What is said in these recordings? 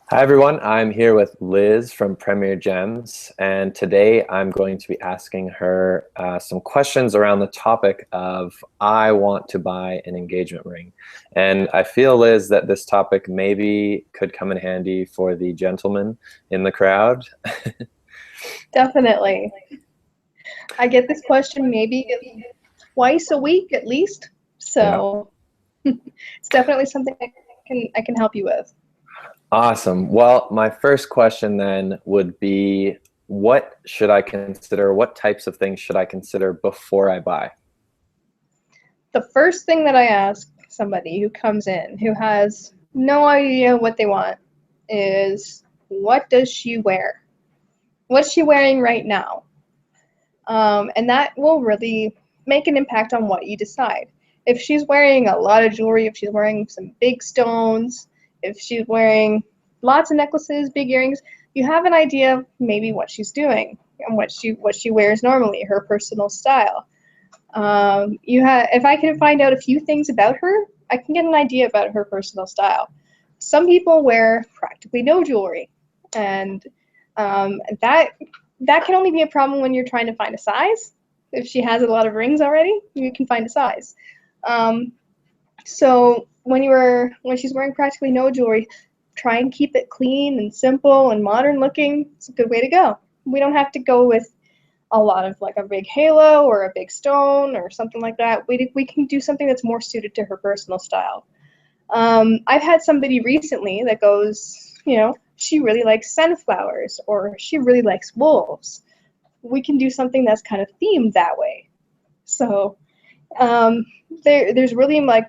Hi everyone, I'm here with Liz from Premier Gems, and today I'm going to be asking her some questions around the topic of I want to buy an engagement ring. And I feel, Liz, that this topic maybe could come in handy for the gentleman in the crowd. Definitely. I get this question maybe twice a week at least. Yeah. So it's definitely something I can help you with. Awesome. Well, my first question then would be, what should I consider? What types of things should I consider before I buy? The first thing that I ask somebody who comes in who has no idea what they want is, what does she wear? What's she wearing right now? And that will really make an impact on what you decide. If she's wearing a lot of jewelry, if she's wearing some big stones, if she's wearing lots of necklaces, big earrings, you have an idea of maybe what she's doing and what she wears normally, her personal style. If I can find out a few things about her, I can get an idea about her personal style. Some people wear practically no jewelry, and that can only be a problem when you're trying to find a size. If she has a lot of rings already, you can find a size. Um, so when she's wearing practically no jewelry, try and keep it clean and simple and modern looking. It's a good way to go. We don't have to go with a lot of like a big halo or a big stone or something like that. We can do something that's more suited to her personal style. I've had somebody recently that goes, she really likes sunflowers or she really likes wolves. We can do something that's kind of themed that way. So um, there's really like,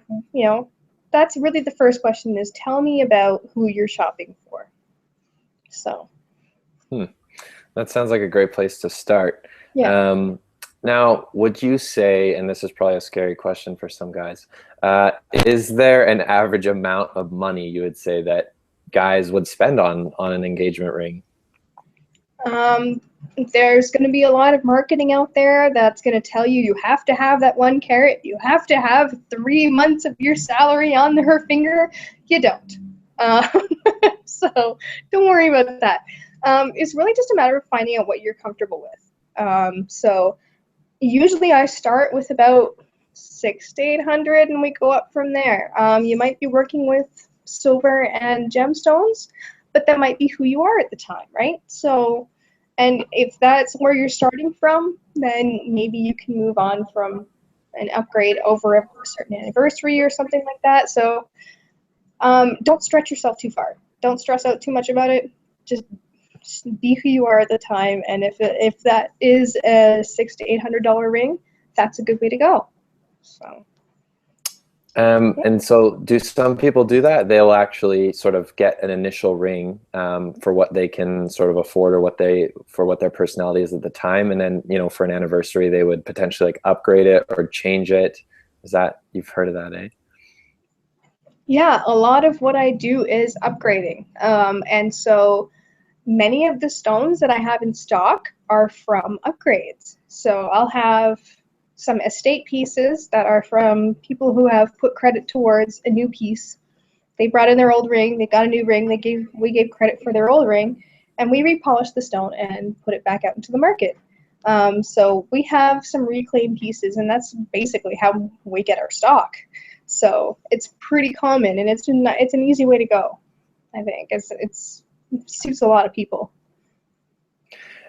that's really the first question is, tell me about who you're shopping for. So Hmm. That sounds like a great place to start. yeah. Now, would you say, and this is probably a scary question for some guys, is there an average amount of money you would say that guys would spend on an engagement ring? Um, there's going to be a lot of marketing out there that's going to tell you have to have that 1 carat, you have to have 3 months of your salary on her finger. You don't. Uh, so don't worry about that. It's really just a matter of finding out what you're comfortable with. So usually I start with about 6 to 800, and we go up from there. You might be working with silver and gemstones, but that might be who you are at the time, right? So, and if that's where you're starting from, then maybe you can move on from an upgrade over a certain anniversary or something like that. So, don't stretch yourself too far. Don't stress out too much about it. Just be who you are at the time, and if that is a $600 to $800 ring, that's a good way to go. So yeah. And so do some people do that? They'll actually sort of get an initial ring for what they can sort of afford or what their personality is at the time. And then, for an anniversary, they would potentially like upgrade it or change it. Is that, you've heard of that, eh? Yeah, a lot of what I do is upgrading, and so many of the stones that I have in stock are from upgrades. So I'll have some estate pieces that are from people who have put credit towards a new piece. They brought in their old ring, they got a new ring, we gave credit for their old ring, and we repolished the stone and put it back out into the market. So we have some reclaimed pieces, and that's basically how we get our stock. So it's pretty common, and it's an easy way to go. I think it suits a lot of people.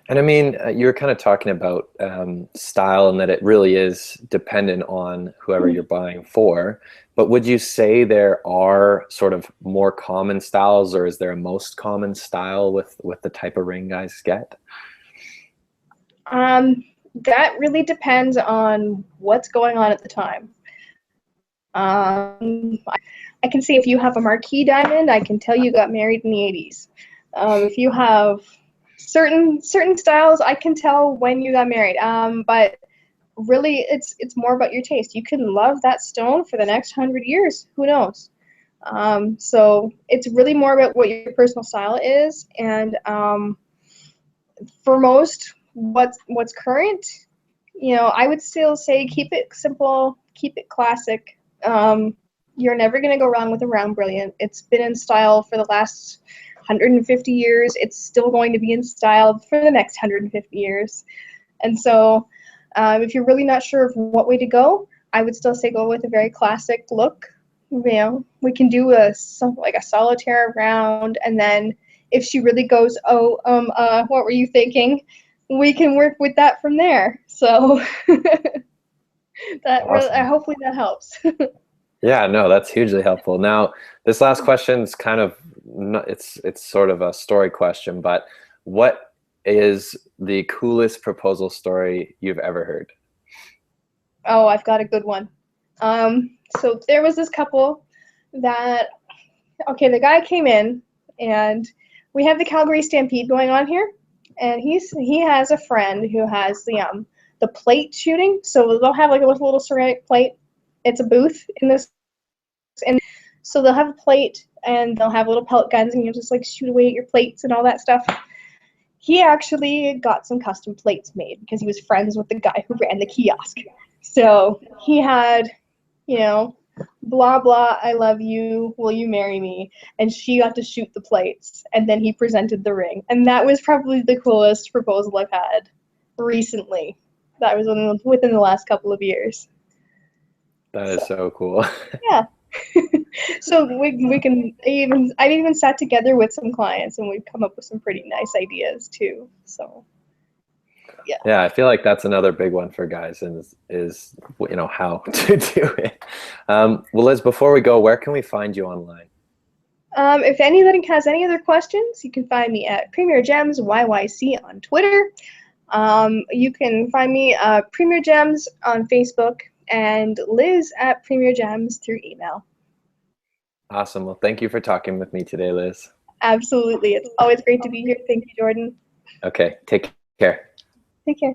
And I mean, you were kind of talking about style and that it really is dependent on whoever you're buying for. But would you say there are sort of more common styles, or is there a most common style with the type of ring guys get? Um, that really depends on what's going on at the time. I can see if you have a marquee diamond, I can tell you got married in the 80s. If you have certain styles, I can tell when you got married. But really, it's more about your taste. You can love that stone for the next 100 years. Who knows? So it's really more about what your personal style is, and for most, what's current, I would still say keep it simple, keep it classic. You're never going to go wrong with a round brilliant. It's been in style for the last 150 years, it's still going to be in style for the next 150 years. And so if you're really not sure of what way to go, I would still say go with a very classic look. You know, we can do like a solitaire round, and then if she really goes, oh, what were you thinking? We can work with that from there. So that Awesome. really, hopefully that helps. Yeah, no, that's hugely helpful. Now, this last question is kind of, it's sort of a story question, but what is the coolest proposal story you've ever heard? Oh, I've got a good one. So there was this couple that, okay, the guy came in, and we have the Calgary Stampede going on here, and he has a friend who has the plate shooting. So they'll have like a little ceramic plate. It's a booth in this, and so they'll have a plate, and they'll have little pellet guns, and you just like shoot away at your plates and all that stuff. He actually got some custom plates made because he was friends with the guy who ran the kiosk. So he had, you know, blah, blah, I love you, will you marry me? And she got to shoot the plates, and then he presented the ring. And that was probably the coolest proposal I've had recently. That was within the last couple of years. That is so cool. Yeah. So we can I've even sat together with some clients, and we've come up with some pretty nice ideas too. So yeah. Yeah, I feel like that's another big one for guys is you know, how to do it. Well, Liz, before we go, where can we find you online? If anybody has any other questions, you can find me at Premier Gems YYC on Twitter. You can find me Premier Gems on Facebook, and Liz at Premier Gems through email. Awesome. Well, thank you for talking with me today, Liz. Absolutely. It's always great to be here. Thank you, Jordan. Okay, take care. Take care.